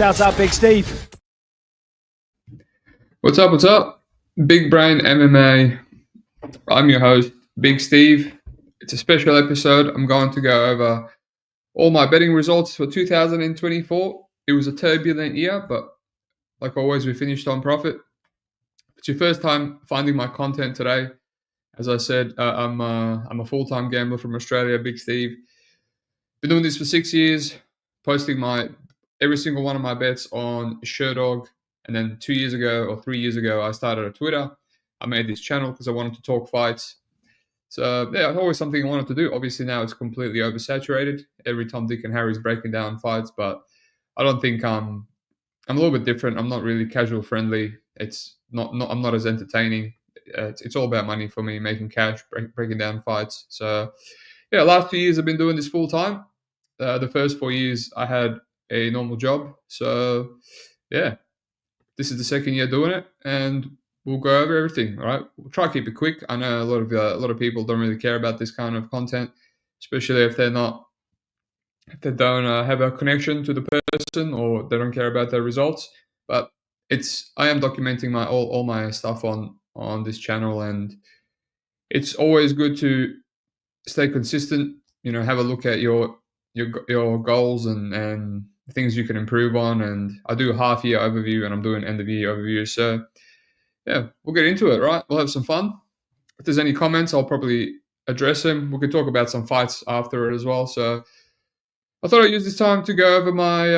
Shouts out Big Steve. What's up? What's up? Big Brain MMA. I'm your host, Big Steve. It's a special episode. I'm going to go over all my betting results for 2024. It was a turbulent year, but like always, we finished on profit. If it's your first time finding my content today, as I said, I'm a full-time gambler from Australia, Big Steve. Been doing this for 6 years, posting every single one of my bets on Sherdog. And then 2 years ago or 3 years ago, I started a Twitter. I made this channel because I wanted to talk fights. So yeah, it's always something I wanted to do. Obviously now it's completely oversaturated. Every Tom, Dick, and Harry's breaking down fights, but I don't think I'm a little bit different. I'm not really casual friendly. It's not I'm not as entertaining. It's all about money for me, making cash, breaking down fights. So yeah, last 2 years I've been doing this full time. The first 4 years I had a normal job. So yeah, this is the second year doing it, and we'll go over everything. All right, we'll try to keep it quick. I know a lot of people don't really care about this kind of content, especially if they don't have a connection to the person or they don't care about their results. But I am documenting all my stuff on this channel, and it's always good to stay consistent. You know, have a look at your goals and things you can improve on. And I do a half year overview and I'm doing end of year overview. So yeah, we'll get into it, right? We'll have some fun. If there's any comments, I'll probably address them. We could talk about some fights after it as well. So I thought I'd use this time to go over my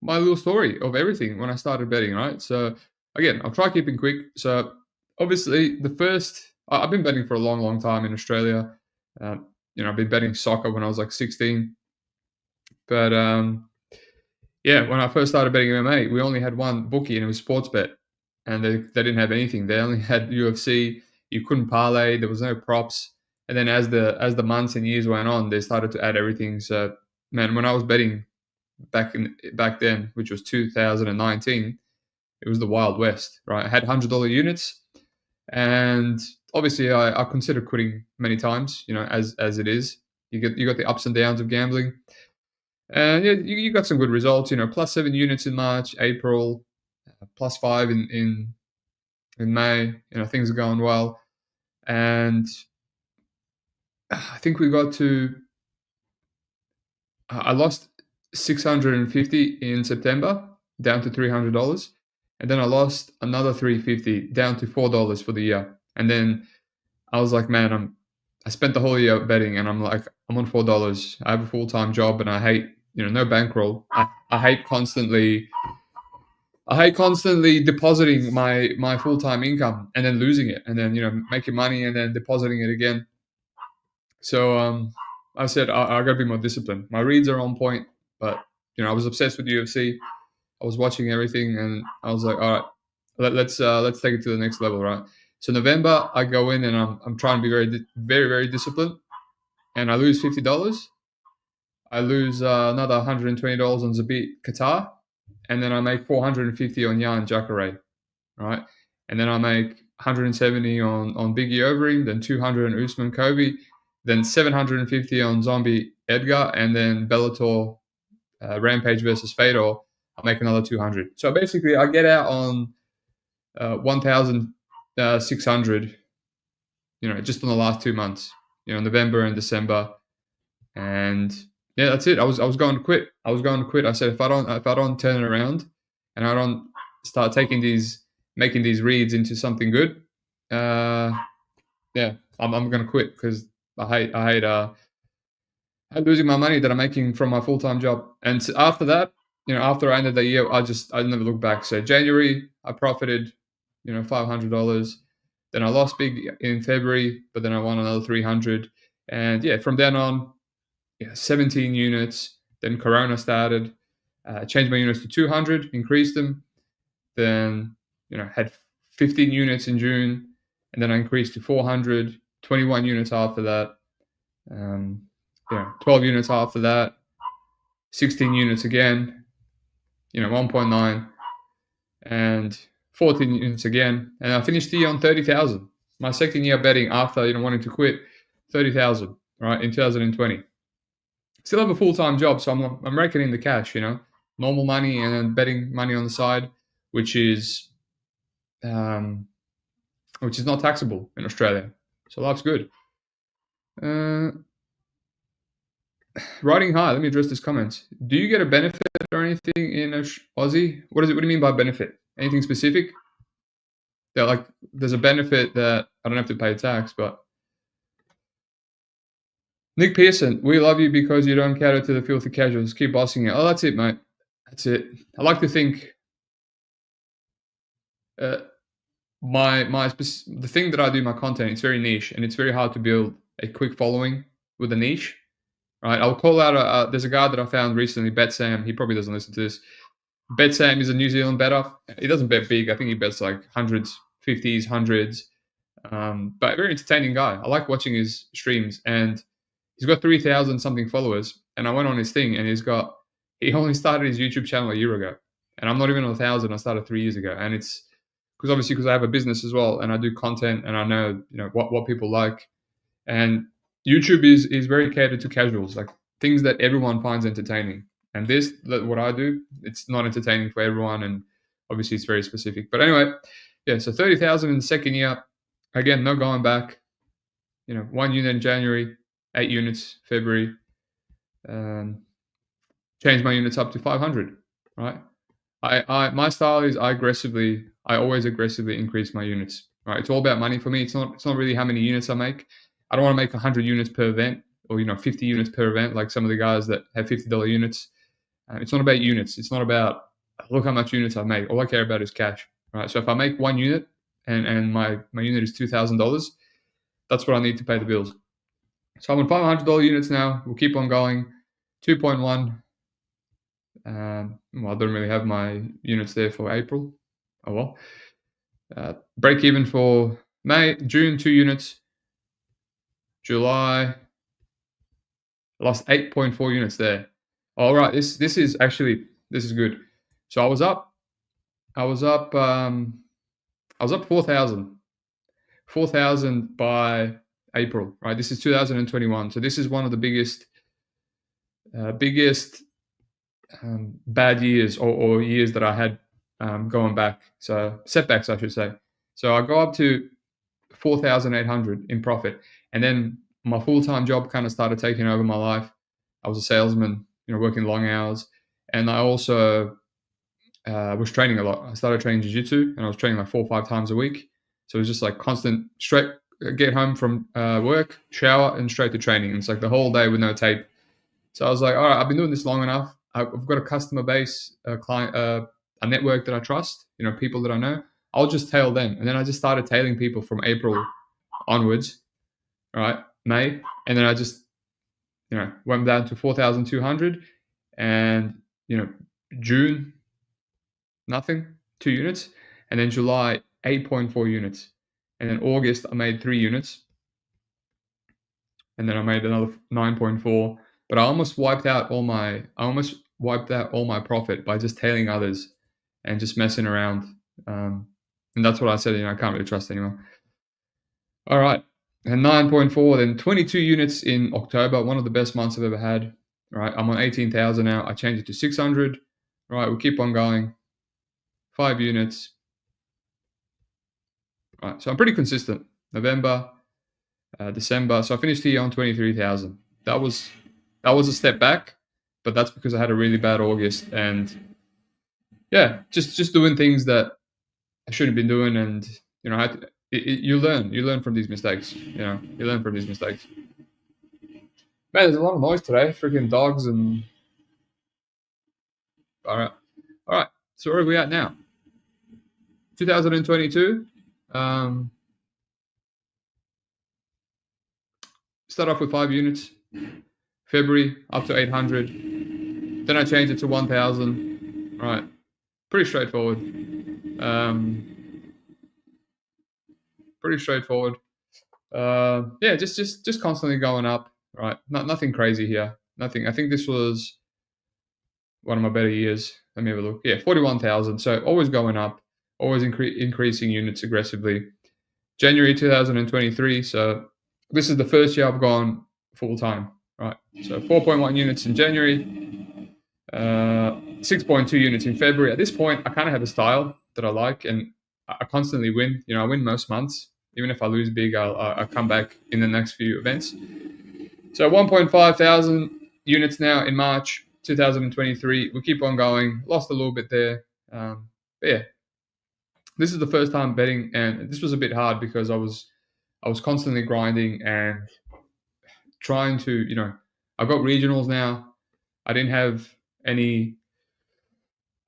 my little story of everything when I started betting, right? So again, I'll try keeping quick. So obviously I've been betting for a long, long time in Australia. I've been betting soccer when I was like 16. But yeah, when I first started betting MMA, we only had one bookie and it was Sportsbet. And they didn't have anything. They only had UFC. You couldn't parlay. There was no props. And then as the months and years went on, they started to add everything. So man, when I was betting back then, which was 2019, it was the Wild West, right? I had $100 units, and obviously I considered quitting many times. You know, as it is, you got the ups and downs of gambling, and yeah, you got some good results. You know, +7 units in March, April, +5 in May. You know, things are going well, and I think we got to. I lost 650 in September, down to $300, and then I lost another 350 down to $4 for the year. And then I was like, man, I spent the whole year betting, and I'm like, I'm on $4. I have a full-time job, and I hate, no bankroll. I hate constantly depositing my full-time income and then losing it, and then making money and then depositing it again. So I said I gotta be more disciplined. My reads are on point, but I was obsessed with UFC. I was watching everything, and I was like, all right, let's take it to the next level, right? So November, I go in and I'm trying to be very, very, very disciplined, and I lose $50. I lose another $120 on Zabit Qatar, and then I make 450 on Jan Jacare, right? And then I make 170 on Biggie Overeem, then 200 on Usman Kobe, then 750 on Zombie Edgar, and then Bellator Rampage versus Fedor, I'll make another 200. So basically, I get out on 1,600, just in the last 2 months, November and December, and yeah, that's it. I was going to quit. I said if I don't turn it around, and I don't start making these reads into something good, yeah, I'm going to quit, because I hate losing my money that I'm making from my full-time job. And after that, after I ended the year, I never looked back. So January, I profited, $500. Then I lost big in February, but then I won another 300. And yeah, from then on, 17 units. Then Corona started. Changed my units to 200, increased them. Then, had 15 units in June, and then I increased to 400, 21 units after that. 12 units after that, 16 units again, 1.9, and 14 units again. And I finished the year on 30,000. My second year betting after, wanting to quit, 30,000, right, in 2020. Still have a full-time job, so I'm reckoning the cash, normal money and then betting money on the side, which is not taxable in Australia. So life's good. Riding high. Let me address this comment. Do you get a benefit or anything in Aussie? What is it? What do you mean by benefit? Anything specific? Yeah, like there's a benefit that I don't have to pay tax, but Nick Pearson, we love you because you don't cater to the filthy casuals. Keep bossing it. Oh, that's it, mate. That's it. I like to think uh, the thing that I do my content, it's very niche and it's very hard to build a quick following with a niche. Right? I'll call out there's a guy that I found recently, Bet Sam. He probably doesn't listen to this. Bet Sam is a New Zealand bettor. He doesn't bet big. I think he bets like hundreds, 50s, hundreds. But a very entertaining guy. I like watching his streams, and he's got 3,000 something followers. And I went on his thing, and he only started his YouTube channel a year ago, and I'm not even on 1,000. I started 3 years ago, and it's because I have a business as well, and I do content, and I know what people like, and YouTube is very catered to casuals, like things that everyone finds entertaining. And what I do, it's not entertaining for everyone, and obviously it's very specific. But anyway, yeah. So 30,000 in the second year. Again, no going back. 1 unit in January, 8 units February. Changed my units up to 500. Right. My style is I always aggressively increase my units. Right. It's all about money for me. It's not really how many units I make. I don't want to make 100 units per event or 50 units per event like some of the guys that have $50 units. It's not about units. It's not about look how much units I make. All I care about is cash. Right. So if I make 1 unit and my unit is $2,000, that's what I need to pay the bills. So I'm on $500 units now. We'll keep on going. 2.1. I don't really have my units there for April. Oh well. Break even for June, 2 units. July, lost 8.4 units there. All right, this is good. So I was up 4,000 by April. Right, this is 2021. So this is one of the biggest bad years or years that I had going back. So setbacks, I should say. So I go up to 4,800 in profit, and then my full-time job kind of started taking over my life. I was a salesman, working long hours, and I also was training a lot. I started training jiu-jitsu, and I was training like 4 or 5 times a week. So it was just like constant, straight, get home from work, shower, and straight to training. And it's like the whole day with no tape. So I was like, all right, I've been doing this long enough. I've got a customer base, a client, a network that I trust, people that I know. I'll just tail them. And then I just started tailing people from April onwards, right? May. And then I just, went down to 4,200. And, June, nothing, 2 units. And then July, 8.4 units. And then August, I made 3 units. And then I made another 9.4. But I almost wiped out all my profit by just tailing others and just messing around. And that's what I said, I can't really trust anyone. All right. And 9.4, then 22 units in October, one of the best months I've ever had. Right. I'm on 18,000 now. I changed it to 600. Right. We'll keep on going. 5 units. Right. So I'm pretty consistent. November, December. So I finished here on 23,000. That was a step back, but that's because I had a really bad August, and yeah, just doing things that I shouldn't have been doing, and you learn from these mistakes. You learn from these mistakes. Man, there's a lot of noise today. Freaking dogs and all right. So where are we at now? 2022. Start off with 5 units. February up to 800. Then I changed it to 1,000. Right. Pretty straightforward. Yeah, just constantly going up. Right. Nothing crazy here. Nothing. I think this was one of my better years. Let me have a look. Yeah, 41,000. So always going up, always increasing units aggressively. January 2023. So this is the first year I've gone full time. Right. So 4.1 units in January. 6.2 units in February. At this point, I kind of have a style that I like, and I constantly win. I win most months. Even if I lose big, I'll come back in the next few events. So 1.5 thousand units now in March 2023. We keep on going. Lost a little bit there. But yeah, this is the first time betting, and this was a bit hard because I was constantly grinding and trying to, I've got regionals now. I didn't have any.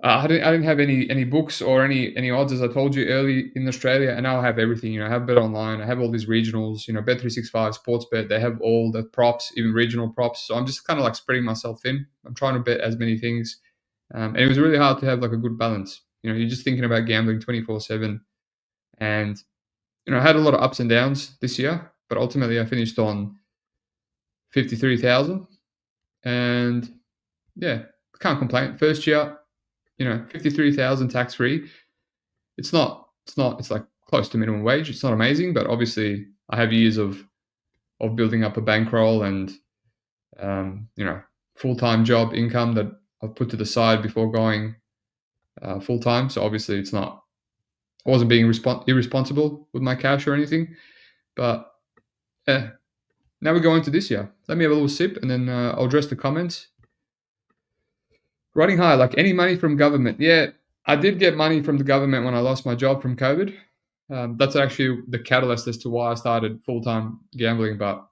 I didn't have any books or any odds, as I told you early in Australia, and now I have everything. I have Bet Online, I have all these regionals. Bet365, Sportsbet, they have all the props, even regional props. So I'm just kind of like spreading myself thin. I'm trying to bet as many things, and it was really hard to have like a good balance. You're just thinking about gambling 24/7, and I had a lot of ups and downs this year, but ultimately I finished on 53,000, and yeah, can't complain. First year, 53,000 tax free. It's like close to minimum wage. It's not amazing, but obviously I have years of building up a bankroll and full-time job income that I've put to the side before going full-time. So obviously I wasn't being irresponsible with my cash or anything. But yeah, now we go into this year. Let me have a little sip, and then I'll address the comments. Riding high, like any money from government. Yeah, I did get money from the government when I lost my job from COVID. That's actually the catalyst as to why I started full-time gambling. But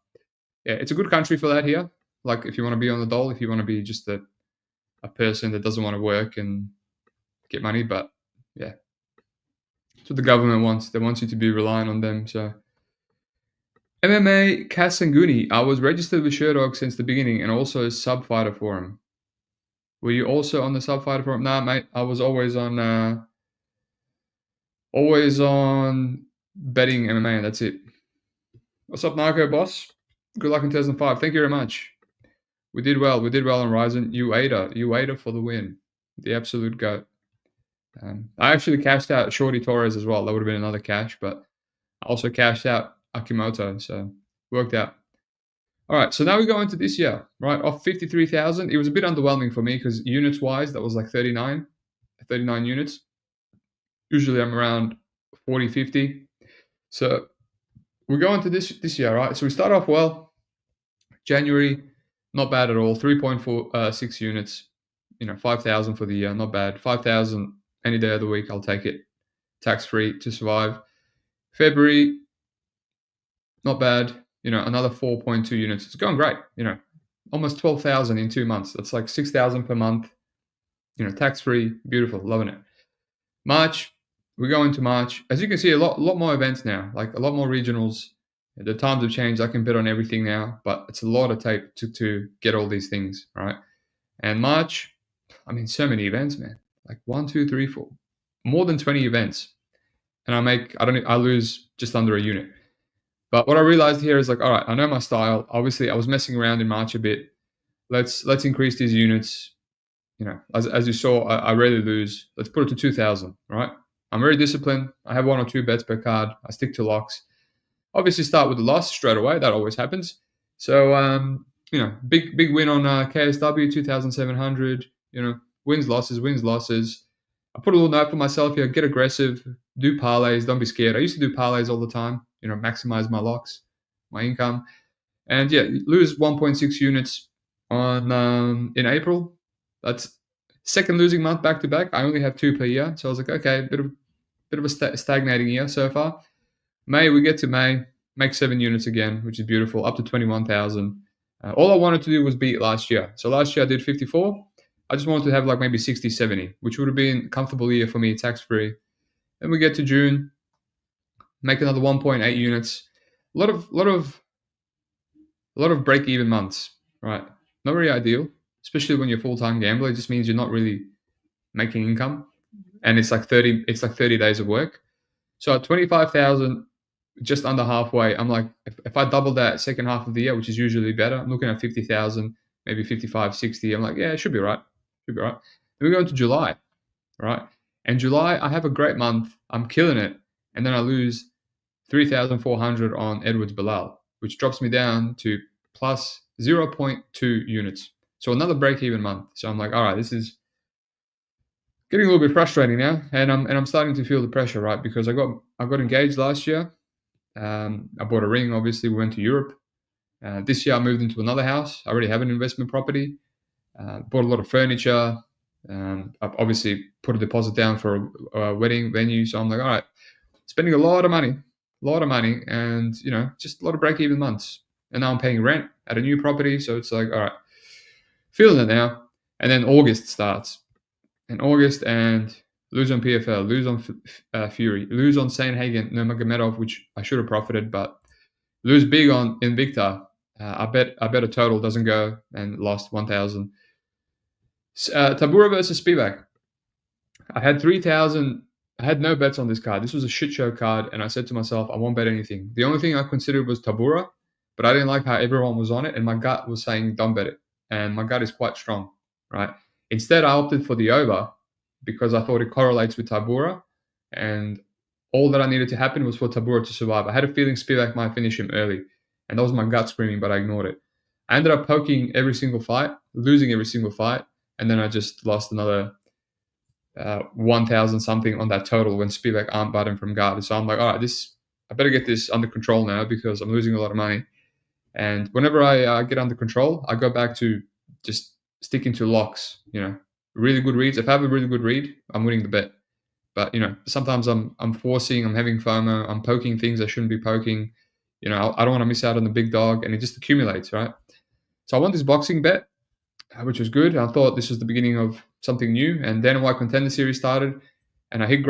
yeah, it's a good country for that here. Like if you want to be on the dole, if you want to be just a person that doesn't want to work and get money. But yeah, that's what the government wants. They want you to be relying on them. So MMA Kasanguni, I was registered with Sherdog since the beginning and also a sub fighter forum. Were you also on the sub fighter forum? Nah, mate. I was always on betting MMA, and that's it. What's up, Narco boss? Good luck in 2005. Thank you very much. We did well. We did well on Ryzen. You ate her for the win. The absolute goat. I actually cashed out Shorty Torres as well. That would have been another cash, but I also cashed out Akimoto, so worked out. All right, so now we go into this year, right? Off 53,000, it was a bit underwhelming for me because units-wise, that was like 39 units. Usually I'm around 40, 50. So we go into this year, right? So we start off well. January, not bad at all. 3.46 units, 5,000 for the year, not bad. 5,000 any day of the week, I'll take it. Tax-free to survive. February, not bad. Another 4.2 units. It's going great. Almost 12,000 in 2 months. That's like 6,000 per month. Tax-free, beautiful, loving it. March, we go into March. As you can see, a lot more events now, like a lot more regionals. The times have changed. I can bet on everything now, but it's a lot of tape to get all these things, right? And March, so many events, man. Like 1, 2, 3, 4, more than 20 events, and I lose just under a unit. But what I realized here is like, all right, I know my style. Obviously, I was messing around in March a bit. Let's increase these units. As you saw, I rarely lose. Let's put it to 2,000, right? I'm very disciplined. I have 1 or 2 bets per card. I stick to locks. Obviously, start with the loss straight away. That always happens. So, big win on KSW, 2,700. Wins, losses. I put a little note for myself here. Get aggressive. Do parlays. Don't be scared. I used to do parlays all the time. Maximize my locks, my income. And yeah, lose 1.6 units on in April. That's second losing month back to back. I only have 2 per year. So I was like, okay, bit of a stagnating year so far. May, we get to May, make 7 units again, which is beautiful, up to 21,000. All I wanted to do was beat last year. So last year I did 54. I just wanted to have like maybe 60, 70, which would have been a comfortable year for me, tax-free. Then we get to June, make another 1.8 units. A lot of break-even months, right? Not really ideal, especially when you're a full-time gambler. It just means you're not really making income, and it's like 30 days of work. So at 25,000, just under halfway, I'm like, if I double that second half of the year, which is usually better, I'm looking at 50,000, maybe 55, 60. I'm like, yeah, it should be right. Then we go into July, right? And July, I have a great month. I'm killing it. And then I lose 3,400 on Edwards Bilal, which drops me down to plus 0.2 units. So another break-even month. So I'm like, all right, this is getting a little bit frustrating now, and I'm starting to feel the pressure, right? Because I got engaged last year. I bought a ring. Obviously, we went to Europe. This year, I moved into another house. I already have an investment property. Bought a lot of furniture. I've obviously put a deposit down for a wedding venue. So I'm like, all right, spending a lot of money, and just a lot of break-even months. And now I'm paying rent at a new property. So it's like, all right, feeling it now. And then August starts. In August, and lose on PFL, lose on Fury, lose on Sanhagen Nurmagomedov, which I should have profited, but lose big on Invicta. I bet a total doesn't go, and lost 1,000. Tabura versus Spivak. I had 3,000. I had no bets on this card. This was a shit show card, and I said to myself, I won't bet anything. The only thing I considered was Tabura, but I didn't like how everyone was on it, and my gut was saying don't bet it. And my gut is quite strong, right? Instead, I opted for the over because I thought it correlates with Tabura, and all that I needed to happen was for Tabura to survive. I had a feeling Spivak might finish him early, and that was my gut screaming, but I ignored it. I ended up poking every single fight, losing every single fight, and then I just lost another 1,000 something on that total when Spivak arm button from guard. So I'm like, all right, I better get this under control now because I'm losing a lot of money. And whenever I get under control, I go back to just sticking to locks, really good reads. If I have a really good read, I'm winning the bet. But, sometimes I'm forcing, I'm having FOMO, I'm poking things I shouldn't be poking. I don't want to miss out on the big dog, and it just accumulates, right? So I want this boxing bet, which was good. I thought this was the beginning of something new. And then White Contender Series started, and I hit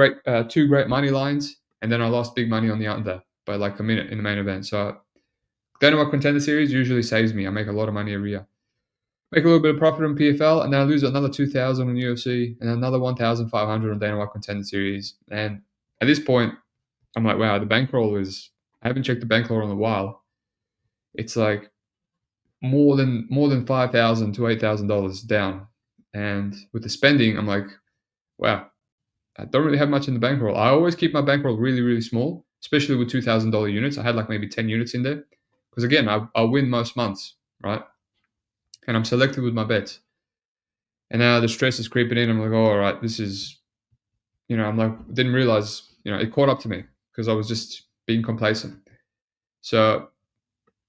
two great money lines, and then I lost big money on the under by like a minute in the main event. So White Contender Series usually saves me. I make a lot of money every year. Make a little bit of profit on PFL, and then I lose another 2,000 on UFC, and another 1,500 on Dana White Contender Series. And at this point, I'm like, wow, the bankroll is. I haven't checked the bankroll in a while. It's like more than $5,000 to $8,000 down, and with the spending, I'm like, wow, I don't really have much in the bankroll. I always keep my bankroll really, really small, especially with $2,000 units. I had like maybe 10 units in there, because again, I win most months, right? And I'm selective with my bets. And now the stress is creeping in. I'm like, oh, all right, this is, I'm like, didn't realize, it caught up to me because I was just being complacent. So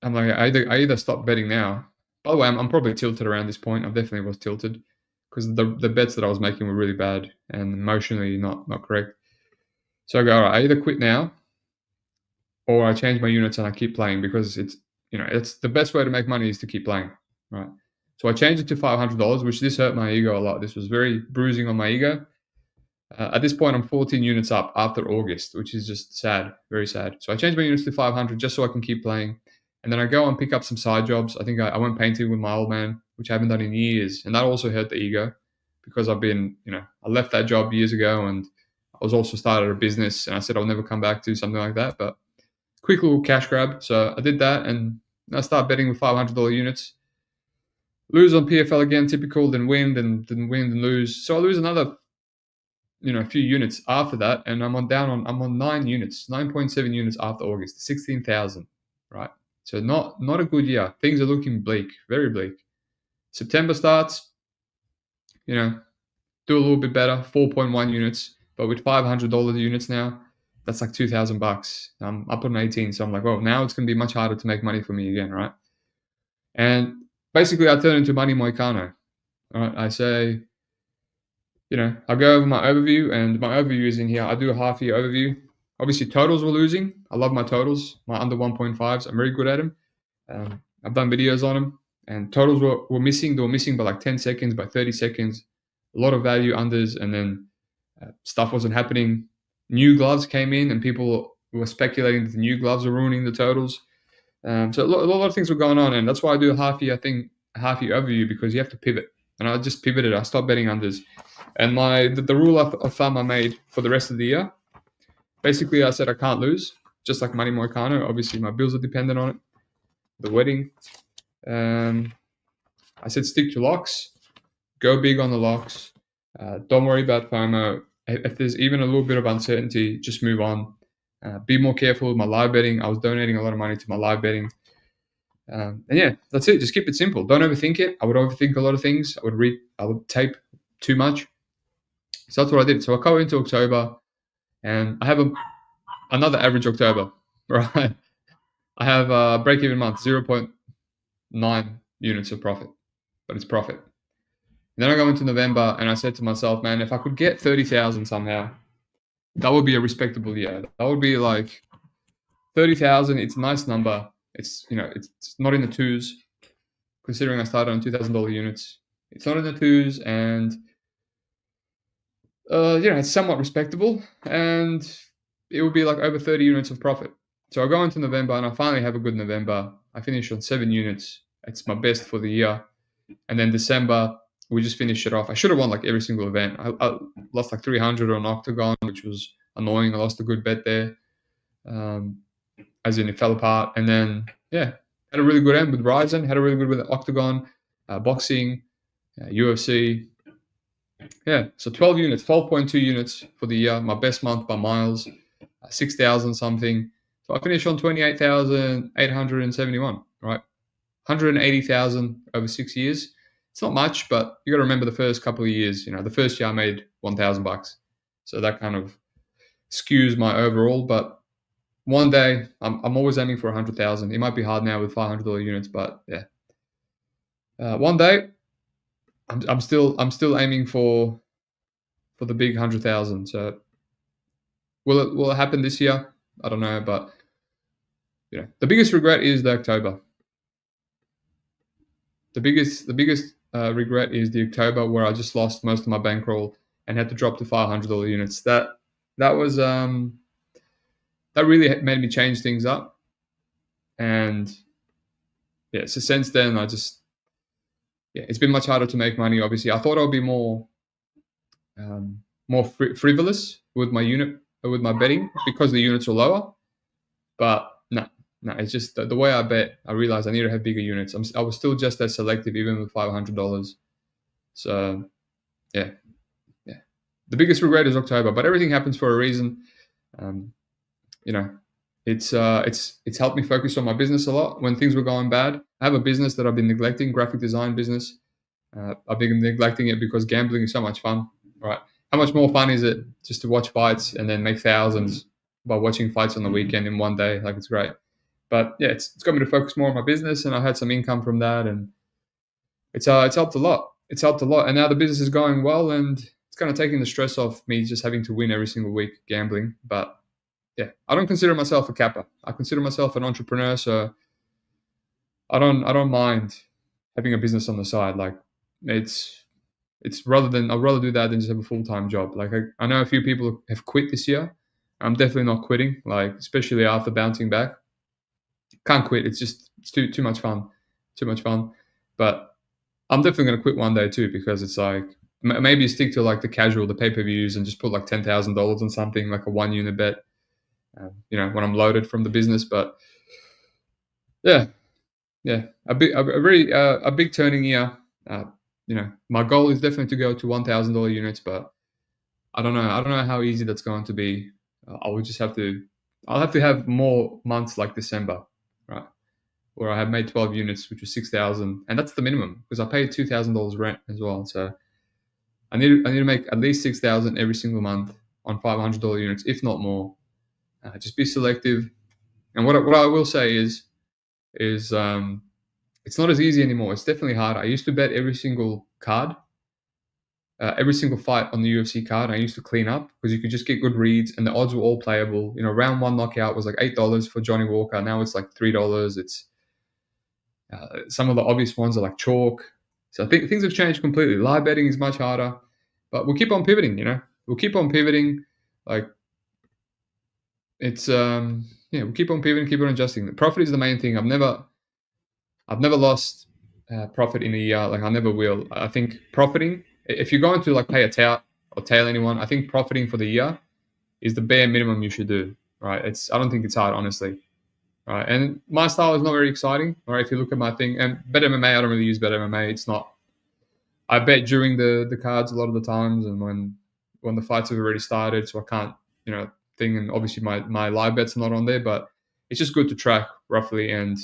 I'm like, I either stop betting now. By the way, I'm probably tilted around this point. I definitely was tilted because the bets that I was making were really bad and emotionally not correct. So I go, all right, I either quit now or I change my units and I keep playing because it's the best way to make money is to keep playing, right? So I changed it to $500, which this hurt my ego a lot. This was very bruising on my ego. At this point, I'm 14 units up after August, which is just sad, very sad. So I changed my units to 500 just so I can keep playing. And then I go and pick up some side jobs. I think I went painting with my old man, which I haven't done in years. And that also hurt the ego because I've been, I left that job years ago and I was also started a business and I said I'll never come back to something like that. But quick little cash grab. So I did that and I started betting with $500 units. Lose on PFL again, typical, then win, then win, then lose. So I lose another, a few units after that, and I'm on 9 units, 9.7 units after August, 16,000, right? So not a good year. Things are looking bleak, very bleak. September starts, do a little bit better, 4.1 units, but with $500 units now, that's like $2,000. I'm up on 18, so I'm like, well, now it's going to be much harder to make money for me again, right? And basically, I turn into Money Moicano. Right? I say, I go over my overview, and my overview is in here. I do a half-year overview. Obviously, totals were losing. I love my totals. My under 1.5s, I'm very good at them. I've done videos on them, and totals were missing. They were missing by like 10 seconds, by 30 seconds. A lot of value unders, and then stuff wasn't happening. New gloves came in, and people were speculating that the new gloves were ruining the totals. So a lot of things were going on, and that's why I do a half-year overview, because you have to pivot. And I just pivoted. I stopped betting unders. And the rule of thumb I made for the rest of the year, basically I said I can't lose, just like Money Moicano. Obviously, my bills are dependent on it. The wedding. I said stick to locks. Go big on the locks. Don't worry about FOMO. If there's even a little bit of uncertainty, just move on. Be more careful with my live betting. I was donating a lot of money to my live betting. And yeah, that's it. Just keep it simple. Don't overthink it. I would overthink a lot of things. I would tape too much. So that's what I did. So I go into October, and I have another average October, right? I have a break-even month, 0.9 units of profit, but it's profit. And then I go into November, and I said to myself, man, if I could get 30,000 somehow, that would be a respectable year. That would be like 30,000. It's a nice number. It's it's not in the twos, considering I started on $2,000 units. It's not in the twos, and it's somewhat respectable, and it would be like over 30 units of profit. So I go into November, and I finally have a good November. I finish on 7 units. It's my best for the year. And then December, we just finished it off. I should have won like every single event. I lost like 300 on Octagon, which was annoying. I lost a good bet there, as in it fell apart. And then, had a really good end with Ryzen, had a really good with Octagon, boxing, UFC. Yeah, so 12 units, 12.2 units for the year, my best month by miles, 6,000 something. So I finished on 28,871, right? 180,000 over 6 years. It's not much, but you got to remember the first couple of years. The first year I made $1,000, so that kind of skews my overall. But one day, I'm always aiming for 100,000. It might be hard now with $500 units, but yeah. One day, I'm still aiming for the big 100,000. So will it happen this year? I don't know, but the biggest regret is the October. The biggest regret is the October, where I just lost most of my bankroll and had to drop to $500 units. That was that really made me change things up. And so since then I just it's been much harder to make money. Obviously, I thought I would be more frivolous with my betting because the units are lower, but no, it's just the way I bet. I realized I need to have bigger units. I was still just as selective even with $500. So yeah. The biggest regret is October, but everything happens for a reason. It's helped me focus on my business a lot when things were going bad. I have a business that I've been neglecting, graphic design business. I've been neglecting it because gambling is so much fun, right? How much more fun is it just to watch fights and then make thousands by watching fights on the weekend in one day? Like, it's great. But yeah, it's got me to focus more on my business, and I had some income from that, and it's helped a lot. It's helped a lot, and now the business is going well, and it's kind of taking the stress off me just having to win every single week gambling. But yeah, I don't consider myself a capper. I consider myself an entrepreneur, so I don't mind having a business on the side. Like, it's I'd rather do that than just have a full-time job. Like, I know a few people have quit this year. I'm definitely not quitting, like, especially after bouncing back. Can't quit. It's too much fun. Too much fun. But I'm definitely going to quit one day too, because it's like, maybe stick to like the pay-per-views and just put like $10,000 on something, like a 1-unit bet, when I'm loaded from the business. But yeah, a big turning year. My goal is definitely to go to $1,000 units, but I don't know how easy that's going to be. I'll have to have more months like December, right, where I have made 12 units, which was 6,000, and that's the minimum because I paid $2,000 rent as well. So I need to make at least 6,000 every single month on $500 units, if not more. Just be selective. And what I will say is it's not as easy anymore. It's definitely hard. I used to bet every single card, every single fight on the UFC card. I used to clean up because you could just get good reads and the odds were all playable. Round 1 knockout was like $8 for Johnny Walker. Now it's like $3. It's some of the obvious ones are like chalk. So I think things have changed completely. Live betting is much harder, but we'll keep on pivoting. We'll keep on pivoting. Like, it's we'll keep on pivoting, keep on adjusting. The profit is the main thing. I've never lost profit in a year. Like, I never will. I think profiting, if you're going to like pay a tout or tail anyone, I think profiting for the year is the bare minimum you should do. Right? I don't think it's hard, honestly. Right? And my style is not very exciting. Right? If you look at my thing, and Bet MMA, I don't really use Bet MMA. It's not. I bet during the cards a lot of the times, and when the fights have already started, so I can't thing. And obviously my live bets are not on there, but it's just good to track roughly, and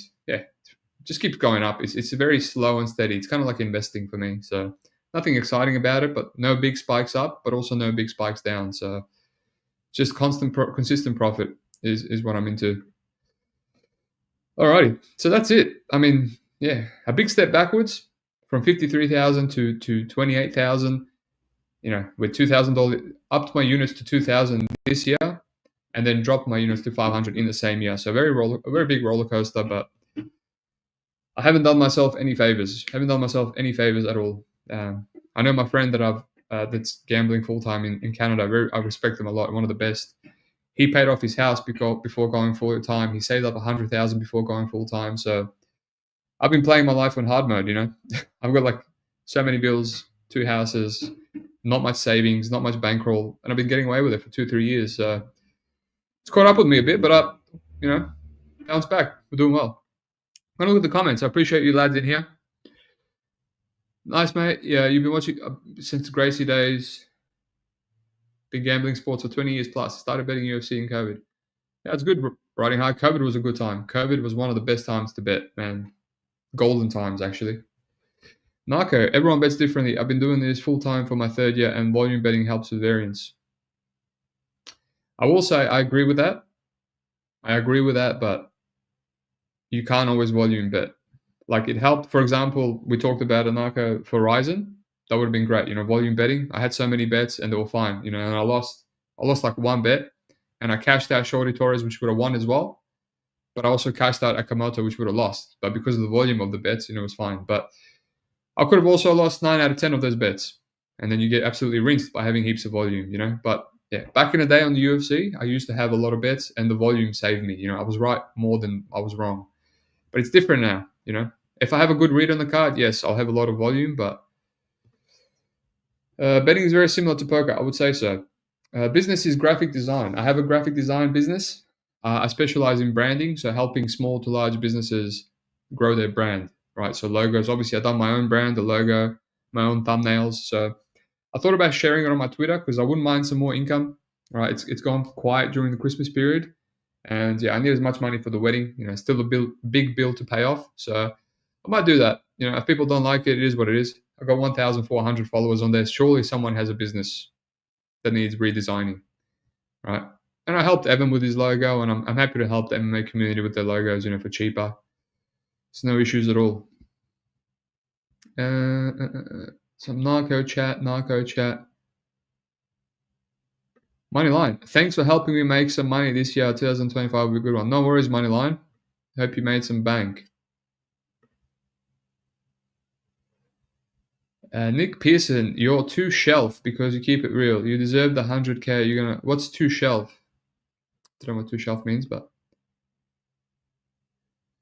just keeps going up. It's very slow and steady. It's kind of like investing for me. So Nothing exciting about it, but no big spikes up, but also no big spikes down. So just consistent profit is what I'm into. Alrighty, so that's it. I mean, yeah, a big step backwards from 53,000 to 28,000. You know, with $2,000, upped my units to 2,000 this year, and then dropped my units to 500 in the same year. So a very big roller coaster, but I haven't done myself any favors. Haven't done myself any favors at all. I know my friend that's gambling full time in Canada. I respect him a lot. One of the best. He paid off his house before going full time. He saved up 100,000 before going full time. So I've been playing my life on hard mode. You know, I've got like so many bills, 2 houses, not much savings, not much bankroll, and I've been getting away with it for 2-3 years. So it's caught up with me a bit, but you know, bounce back. We're doing well. I'm gonna look at the comments. I appreciate you lads in here. Nice, mate. Yeah, you've been watching since Gracie days. Been gambling sports for 20 years plus. Started betting UFC in COVID. Yeah, it's good riding high. COVID was a good time. COVID was one of the best times to bet, man. Golden times, actually. Narco, everyone bets differently. I've been doing this full time for my 3rd year, and volume betting helps with variance. I will say I agree with that. But you can't always volume bet. Like it helped, for example, we talked about a narco for Ryzen. That would have been great, you know, volume betting. I had so many bets and they were fine, you know, and I lost like one bet and I cashed out Shorty Torres, which would have won as well. But I also cashed out Akamoto, which would have lost. But because of the volume of the bets, you know, it was fine. But I could have also lost 9 out of 10 of those bets. And then you get absolutely rinsed by having heaps of volume, you know. But yeah, back in the day on the UFC, I used to have a lot of bets and the volume saved me. You know, I was right more than I was wrong. But it's different now, you know. If I have a good read on the card, yes, I'll have a lot of volume, but betting is very similar to poker. I would say so. Business is graphic design. I have a graphic design business. I specialize in branding, so helping small to large businesses grow their brand, right? So logos, obviously I've done my own brand, the logo, my own thumbnails. So I thought about sharing it on my Twitter because I wouldn't mind some more income, right? It's gone quiet during the Christmas period. And yeah, I need as much money for the wedding. You know, still a big bill to pay off. So I might do that. You know, if people don't like it, it is what it is. I've got 1,400 followers on there. Surely someone has a business that needs redesigning, right? And I helped Evan with his logo, and I'm happy to help the MMA community with their logos, you know, for cheaper. It's no issues at all. Some narco chat. Moneyline. Thanks for helping me make some money this year. 2025 will be a good one. No worries, Moneyline. Hope you made some bank. Nick Pearson, you're too shelf because you keep it real. You deserve the 100K. You're gonna. What's too shelf? I don't know what too shelf means, but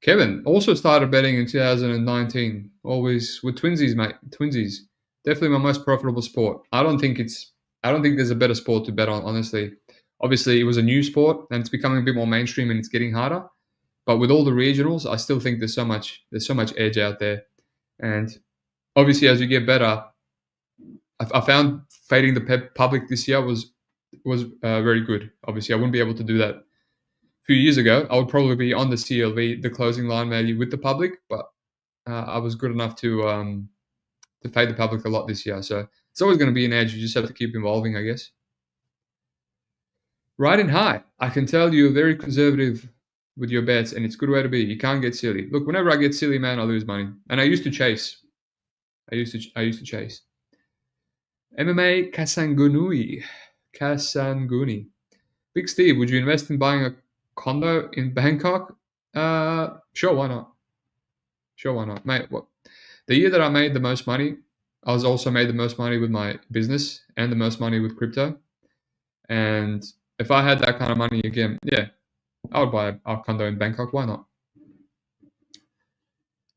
Kevin also started betting in 2019. Always with twinsies, mate. Twinsies, definitely my most profitable sport. I don't think there's a better sport to bet on. Honestly, obviously it was a new sport and it's becoming a bit more mainstream and it's getting harder. But with all the regionals, I still think there's so much edge out there. And obviously, as you get better, I found fading the public this year was very good. Obviously, I wouldn't be able to do that a few years ago. I would probably be on the CLV, the closing line maybe with the public, but I was good enough to fade the public a lot this year. So it's always going to be an edge. You just have to keep evolving, I guess. Riding high. I can tell you're very conservative with your bets, and it's a good way to be. You can't get silly. Look, whenever I get silly, man, I lose money. And I used to chase. I used to chase. MMA Kasanguni. Big Steve, would you invest in buying a condo in Bangkok? Sure, why not? Sure, why not? Mate, what? The year that I made the most money, I was also made the most money with my business and the most money with crypto. And if I had that kind of money again, yeah, I would buy a condo in Bangkok. Why not?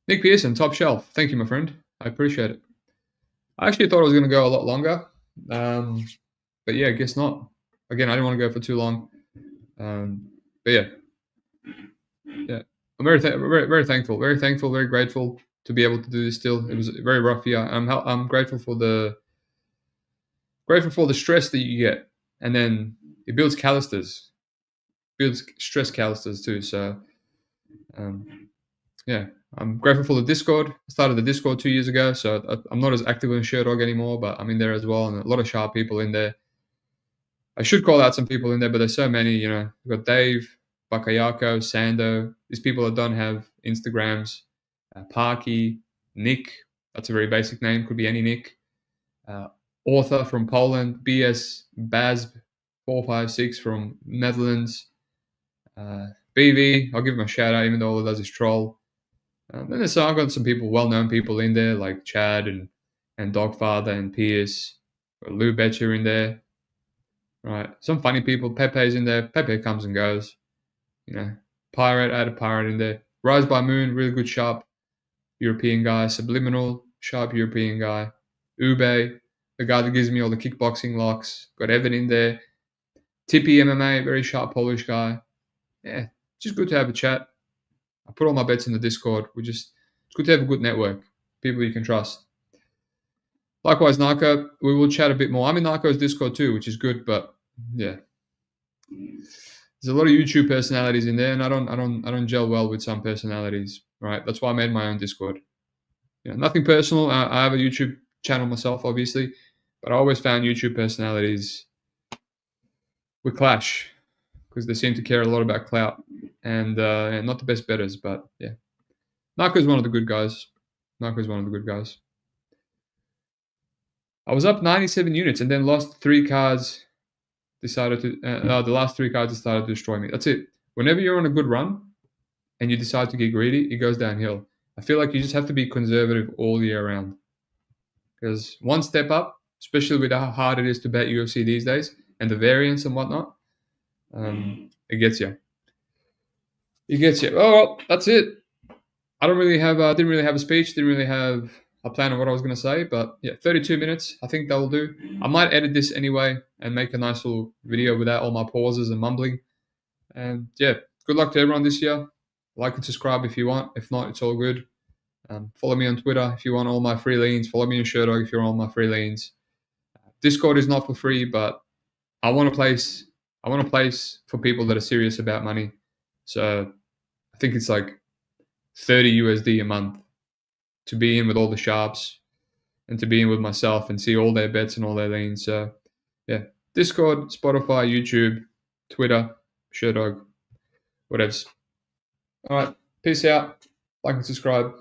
Nick Pearson, top shelf. Thank you, my friend. I appreciate it. I actually thought I was going to go a lot longer. But yeah, I guess not. Again, I didn't want to go for too long. But yeah. I'm very thankful, very grateful to be able to do this still. It was a very rough year. I'm grateful for the stress that you get. And then it builds calluses, builds stress calluses too. So yeah, I'm grateful for the Discord. I started the Discord 2 years ago, so I'm not as active in Sherdog anymore, but I'm in there as well, and a lot of sharp people in there. I should call out some people in there, but there's so many. We've got Dave, Bakayako, Sando. These people that don't have Instagrams. Parky, Nick. That's a very basic name. Could be any Nick. Uh, Author from Poland. BS Baz 456 from Netherlands. BV. I'll give him a shout out, even though all he does is troll. Then I've got some people, well-known people in there, like Chad and Dogfather and Pierce. Got Lou Betcher in there. Right. Some funny people. Pepe's in there. Pepe comes and goes. Pirate, add a pirate in there. Rise by Moon, really good sharp European guy. Subliminal, sharp European guy. Ube, the guy that gives me all the kickboxing locks. Got Evan in there. Tippy MMA, very sharp Polish guy. Yeah, just good to have a chat. I put all my bets in the Discord. It's good to have a good network. People you can trust. Likewise, Narco, we will chat a bit more. I'm in Narco's Discord too, which is good, but yeah. There's a lot of YouTube personalities in there, and I don't gel well with some personalities, right? That's why I made my own Discord. Nothing personal. I have a YouTube channel myself, obviously, but I always found YouTube personalities would clash because they seem to care a lot about clout and not the best betters. But yeah, Narco's one of the good guys. Narco's one of the good guys. I was up 97 units and then lost 3 cards. The last 3 cards decided to destroy me. That's it. Whenever you're on a good run and you decide to get greedy, it goes downhill. I feel like you just have to be conservative all year round. Because one step up, especially with how hard it is to bet UFC these days and the variance and whatnot, it gets you. It gets you. Oh, well, that's it. I didn't really have a speech. Didn't really have a plan on what I was going to say. But yeah, 32 minutes. I think that will do. I might edit this anyway and make a nice little video without all my pauses and mumbling. And yeah, good luck to everyone this year. Like and subscribe if you want. If not, it's all good. Follow me on Twitter if you want all my free leans. Follow me on Sherdog if you want all my free leans. Discord is not for free, but I want a place for people that are serious about money. So I think it's like 30 USD a month to be in with all the sharps and to be in with myself and see all their bets and all their leans. So yeah, Discord, Spotify, YouTube, Twitter, Sherdog, whatevs. All right, peace out. Like and subscribe.